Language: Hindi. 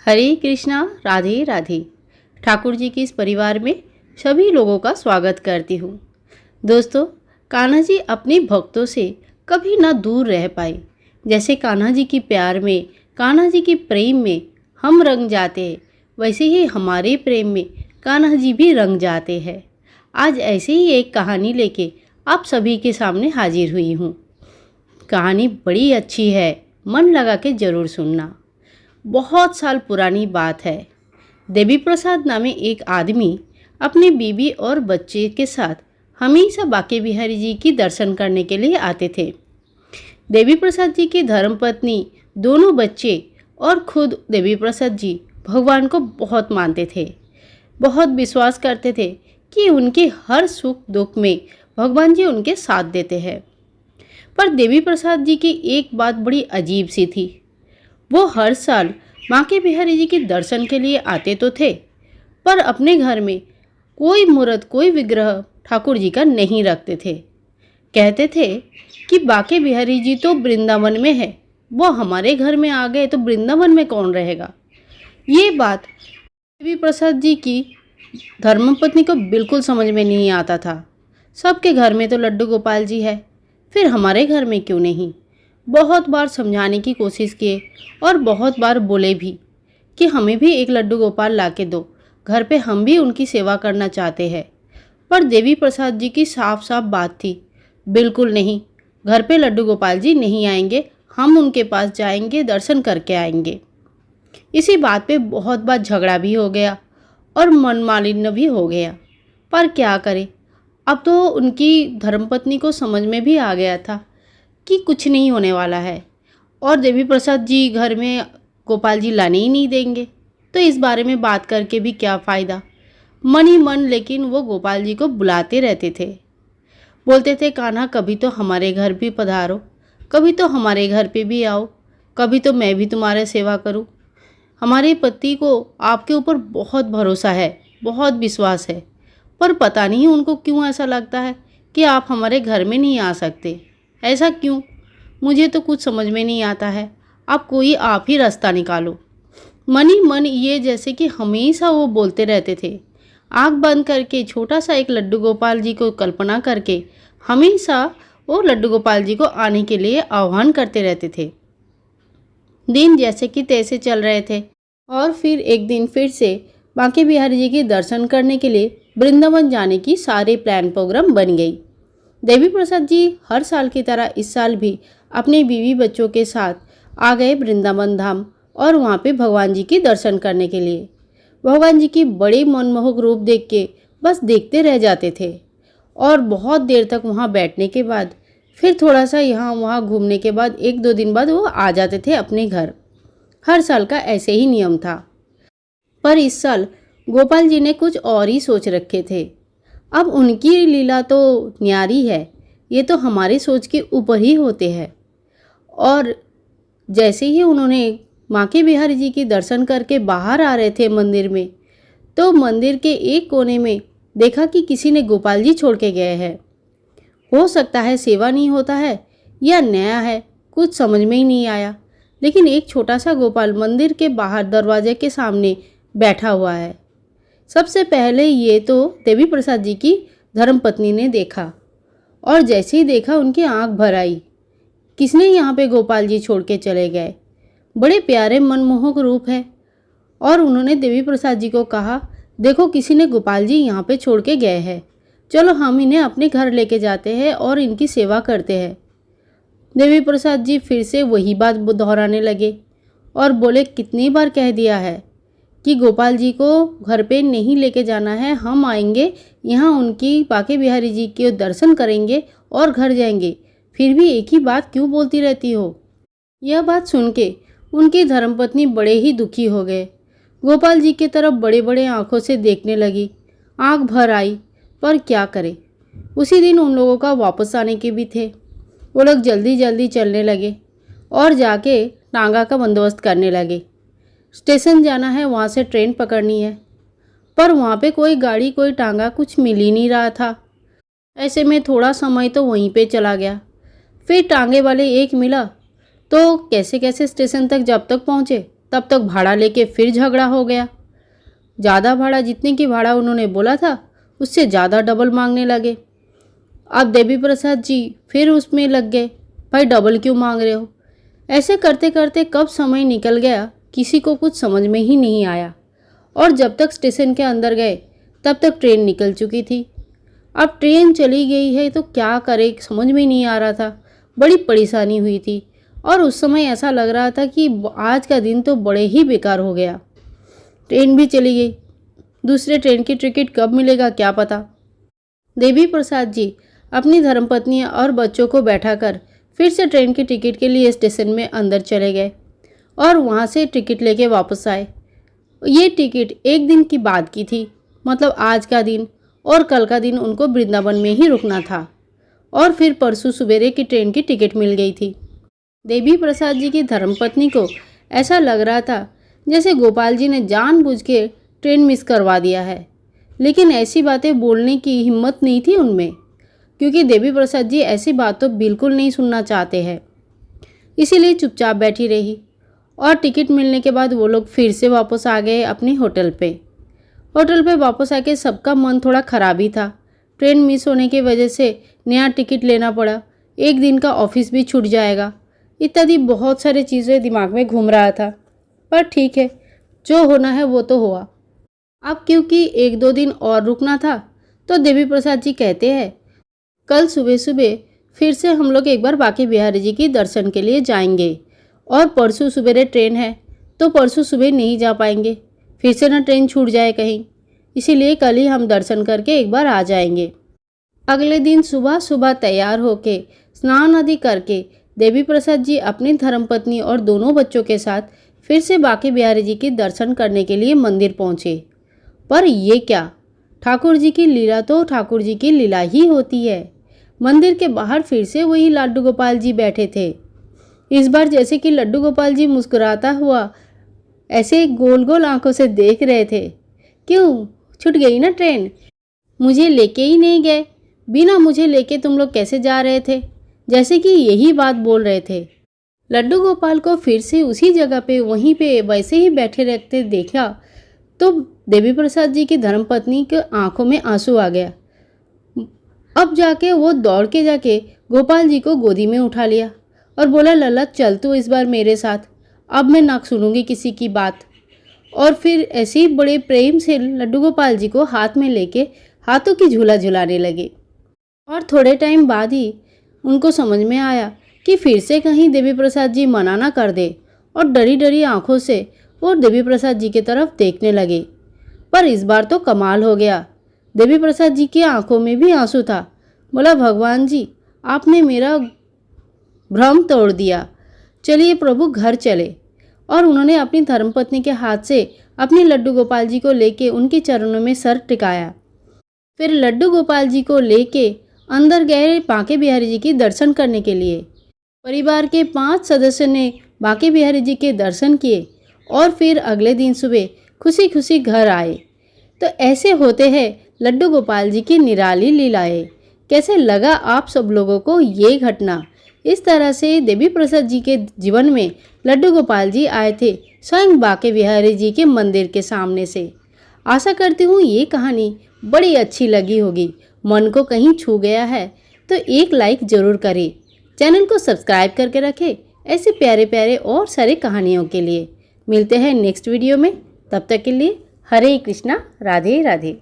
हरे कृष्णा, राधे राधे। ठाकुर जी के इस परिवार में सभी लोगों का स्वागत करती हूँ। दोस्तों, कान्हा जी अपने भक्तों से कभी ना दूर रह पाए। जैसे कान्हा जी की प्यार में, कान्हा जी के प्रेम में हम रंग जाते हैं, वैसे ही हमारे प्रेम में कान्हा जी भी रंग जाते हैं। आज ऐसे ही एक कहानी लेके आप सभी के सामने हाजिर हुई हूँ। कहानी बड़ी अच्छी है, मन लगा के ज़रूर सुनना। बहुत साल पुरानी बात है। देवी प्रसाद नामे एक आदमी अपनी बीवी और बच्चे के साथ हमेशा बांके बिहारी जी की दर्शन करने के लिए आते थे। देवी प्रसाद जी की धर्मपत्नी, दोनों बच्चे और खुद देवी प्रसाद जी भगवान को बहुत मानते थे। बहुत विश्वास करते थे कि उनके हर सुख दुख में भगवान जी उनके साथ देते हैं। पर देवी प्रसाद जी की एक बात बड़ी अजीब सी थी। वो हर साल बांके बिहारी जी के दर्शन के लिए आते तो थे, पर अपने घर में कोई मूर्त, कोई विग्रह ठाकुर जी का नहीं रखते थे। कहते थे कि बांके बिहारी जी तो वृंदावन में है, वो हमारे घर में आ गए तो वृंदावन में कौन रहेगा। ये बात देवी प्रसाद जी की धर्मपत्नी को बिल्कुल समझ में नहीं आता था। सबके घर में तो लड्डू गोपाल जी है, फिर हमारे घर में क्यों नहीं। बहुत बार समझाने की कोशिश किए और बहुत बार बोले भी कि हमें भी एक लड्डू गोपाल ला के दो, घर पे हम भी उनकी सेवा करना चाहते हैं। पर देवी प्रसाद जी की साफ साफ बात थी, बिल्कुल नहीं, घर पे लड्डू गोपाल जी नहीं आएंगे, हम उनके पास जाएंगे, दर्शन करके आएंगे। इसी बात पे बहुत बार झगड़ा भी हो गया और मनमालिन्य भी हो गया। पर क्या करें, अब तो उनकी धर्मपत्नी को समझ में भी आ गया था कि कुछ नहीं होने वाला है और देवी प्रसाद जी घर में गोपाल जी लाने ही नहीं देंगे, तो इस बारे में बात करके भी क्या फ़ायदा। मन ही मन लेकिन वो गोपाल जी को बुलाते रहते थे। बोलते थे, कान्हा कभी तो हमारे घर भी पधारो, कभी तो हमारे घर पे भी आओ, कभी तो मैं भी तुम्हारे सेवा करूं। हमारे पति को आपके ऊपर बहुत भरोसा है, बहुत विश्वास है, पर पता नहीं उनको क्यों ऐसा लगता है कि आप हमारे घर में नहीं आ सकते। ऐसा क्यों, मुझे तो कुछ समझ में नहीं आता है। आप ही रास्ता निकालो। मन ही मन ये जैसे कि हमेशा वो बोलते रहते थे। आंख बंद करके छोटा सा एक लड्डू गोपाल जी को कल्पना करके हमेशा वो लड्डू गोपाल जी को आने के लिए आह्वान करते रहते थे। दिन जैसे कि तैसे चल रहे थे और फिर एक दिन फिर से बांके बिहारी जी के दर्शन करने के लिए वृंदावन जाने की सारे प्लान प्रोग्राम बन गई। देवी प्रसाद जी हर साल की तरह इस साल भी अपने बीवी बच्चों के साथ आ गए वृंदावन धाम और वहाँ पे भगवान जी के दर्शन करने के लिए। भगवान जी की बड़े मनमोहक रूप देख के बस देखते रह जाते थे और बहुत देर तक वहाँ बैठने के बाद फिर थोड़ा सा यहाँ वहाँ घूमने के बाद 1-2 दिन बाद वो आ जाते थे अपने घर। हर साल का ऐसे ही नियम था। पर इस साल गोपाल जी ने कुछ और ही सोच रखे थे। अब उनकी लीला तो न्यारी है, ये तो हमारी सोच के ऊपर ही होते हैं। और जैसे ही उन्होंने बांके बिहारी जी के दर्शन करके बाहर आ रहे थे मंदिर में, तो मंदिर के एक कोने में देखा कि किसी ने गोपाल जी छोड़ के गए हैं। हो सकता है सेवा नहीं होता है या नया है, कुछ समझ में ही नहीं आया, लेकिन एक छोटा सा गोपाल मंदिर के बाहर दरवाजे के सामने बैठा हुआ है। सबसे पहले ये तो देवी प्रसाद जी की धर्मपत्नी ने देखा और जैसे ही देखा उनकी आंख भर आई। किसने यहाँ पे गोपाल जी छोड़ के चले गए, बड़े प्यारे मनमोहक रूप है। और उन्होंने देवी प्रसाद जी को कहा, देखो किसी ने गोपाल जी यहाँ पे छोड़ के गए हैं, चलो हम इन्हें अपने घर लेके जाते हैं और इनकी सेवा करते हैं। देवी प्रसाद जी फिर से वही बात दोहराने लगे और बोले, कितनी बार कह दिया है कि गोपाल जी को घर पे नहीं लेके जाना है, हम आएंगे यहाँ उनकी बांके बिहारी जी के दर्शन करेंगे और घर जाएंगे, फिर भी एक ही बात क्यों बोलती रहती हो। यह बात सुन के उनकी धर्मपत्नी बड़े ही दुखी हो गए। गोपाल जी की तरफ बड़े बड़े आंखों से देखने लगी, आंख भर आई, पर क्या करे। उसी दिन उन लोगों का वापस आने के भी थे। वो लोग जल्दी जल्दी चलने लगे और जाके टांगा का बंदोबस्त करने लगे। स्टेशन जाना है, वहाँ से ट्रेन पकड़नी है, पर वहाँ पे कोई गाड़ी, कोई टांगा कुछ मिल ही नहीं रहा था। ऐसे में थोड़ा समय तो वहीं पे चला गया। फिर टांगे वाले एक मिला तो कैसे कैसे स्टेशन तक जब तक पहुँचे, तब तक भाड़ा लेके फिर झगड़ा हो गया। ज़्यादा भाड़ा, जितने की भाड़ा उन्होंने बोला था उससे ज़्यादा डबल मांगने लगे। अब देवी प्रसाद जी फिर उसमें लग गए, भाई डबल क्यों मांग रहे हो। ऐसे करते करते कब समय निकल गया किसी को कुछ समझ में ही नहीं आया। और जब तक स्टेशन के अंदर गए तब तक ट्रेन निकल चुकी थी। अब ट्रेन चली गई है तो क्या करे समझ में नहीं आ रहा था, बड़ी परेशानी हुई थी। और उस समय ऐसा लग रहा था कि आज का दिन तो बड़े ही बेकार हो गया। ट्रेन भी चली गई, दूसरे ट्रेन की टिकट कब मिलेगा क्या पता। देवी प्रसाद जी अपनी धर्मपत्नी और बच्चों को बैठाकर फिर से ट्रेन की टिकट के लिए स्टेशन में अंदर चले गए और वहाँ से टिकट लेके वापस आए। ये टिकट एक दिन की बाद की थी, मतलब आज का दिन और कल का दिन उनको वृंदावन में ही रुकना था और फिर परसों सवेरे की ट्रेन की टिकट मिल गई थी। देवी प्रसाद जी की धर्मपत्नी को ऐसा लग रहा था जैसे गोपाल जी ने जानबूझ के ट्रेन मिस करवा दिया है, लेकिन ऐसी बातें बोलने की हिम्मत नहीं थी उनमें, क्योंकि देवी प्रसाद जी ऐसी बात तो बिल्कुल नहीं सुनना चाहते हैं। इसीलिए चुपचाप बैठी रही और टिकट मिलने के बाद वो लोग फिर से वापस आ गए अपने होटल पे। होटल पे वापस आके सबका मन थोड़ा ख़राब ही था। ट्रेन मिस होने की वजह से नया टिकट लेना पड़ा, एक दिन का ऑफिस भी छूट जाएगा, इत्यादि बहुत सारी चीज़ें दिमाग में घूम रहा था। पर ठीक है, जो होना है वो तो हुआ। अब क्योंकि एक दो दिन और रुकना था तो देवी प्रसाद जी कहते हैं कल सुबह सुबह फिर से हम लोग एक बार बांके बिहारी जी की दर्शन के लिए जाएंगे और परसों सवेरे ट्रेन है तो परसों सुबह नहीं जा पाएंगे, फिर से ना ट्रेन छूट जाए कहीं, इसीलिए कल ही हम दर्शन करके एक बार आ जाएंगे। अगले दिन सुबह सुबह तैयार होके स्नान आदि करके देवी प्रसाद जी अपनी धर्मपत्नी और दोनों बच्चों के साथ फिर से बांके बिहारी जी के दर्शन करने के लिए मंदिर पहुँचे। पर ये क्या, ठाकुर जी की लीला तो ठाकुर जी की लीला ही होती है। मंदिर के बाहर फिर से वही लड्डू गोपाल जी बैठे थे। इस बार जैसे कि लड्डू गोपाल जी मुस्कुराता हुआ ऐसे गोल गोल आंखों से देख रहे थे। क्यों छूट गई ना ट्रेन, मुझे लेके ही नहीं गए, बिना मुझे लेके तुम लोग कैसे जा रहे थे, जैसे कि यही बात बोल रहे थे। लड्डू गोपाल को फिर से उसी जगह पे वहीं पे वैसे ही बैठे रहते देखा तो देवी प्रसाद जी की धर्मपत्नी के आंखों में आंसू आ गया। अब जाके वो दौड़ के जाके गोपाल जी को गोदी में उठा लिया और बोला लल्ला चल तू इस बार मेरे साथ, अब मैं ना सुनूंगी किसी की बात। और फिर ऐसे ही बड़े प्रेम से लड्डू गोपाल जी को हाथ में लेके हाथों की झूला झुलाने लगे। और थोड़े टाइम बाद ही उनको समझ में आया कि फिर से कहीं देवी प्रसाद जी मना ना कर दे और डरी डरी आंखों से वो देवी प्रसाद जी की तरफ देखने लगे। पर इस बार तो कमाल हो गया, देवी प्रसाद जी की आंखों में भी आंसू था। बोला भगवान जी आपने मेरा भ्रम तोड़ दिया, चलिए प्रभु घर चले। और उन्होंने अपनी धर्मपत्नी के हाथ से अपने लड्डू गोपाल जी को लेके उनके चरणों में सर टिकाया। फिर लड्डू गोपाल जी को लेके अंदर गए बांके बिहारी जी की दर्शन करने के लिए। परिवार के 5 सदस्य ने बांके बिहारी जी के दर्शन किए और फिर अगले दिन सुबह खुशी खुशी घर आए। तो ऐसे होते हैं लड्डू गोपाल जी की निराली लीलाएं। कैसे लगा आप सब लोगों को ये घटना। इस तरह से देवी प्रसाद जी के जीवन में लड्डू गोपाल जी आए थे स्वयं बांके बिहारी जी के मंदिर के सामने से। आशा करती हूँ ये कहानी बड़ी अच्छी लगी होगी, मन को कहीं छू गया है तो एक लाइक ज़रूर करें, चैनल को सब्सक्राइब करके रखें ऐसे प्यारे प्यारे और सारे कहानियों के लिए। मिलते हैं नेक्स्ट वीडियो में, तब तक के लिए हरे कृष्णा, राधे राधे।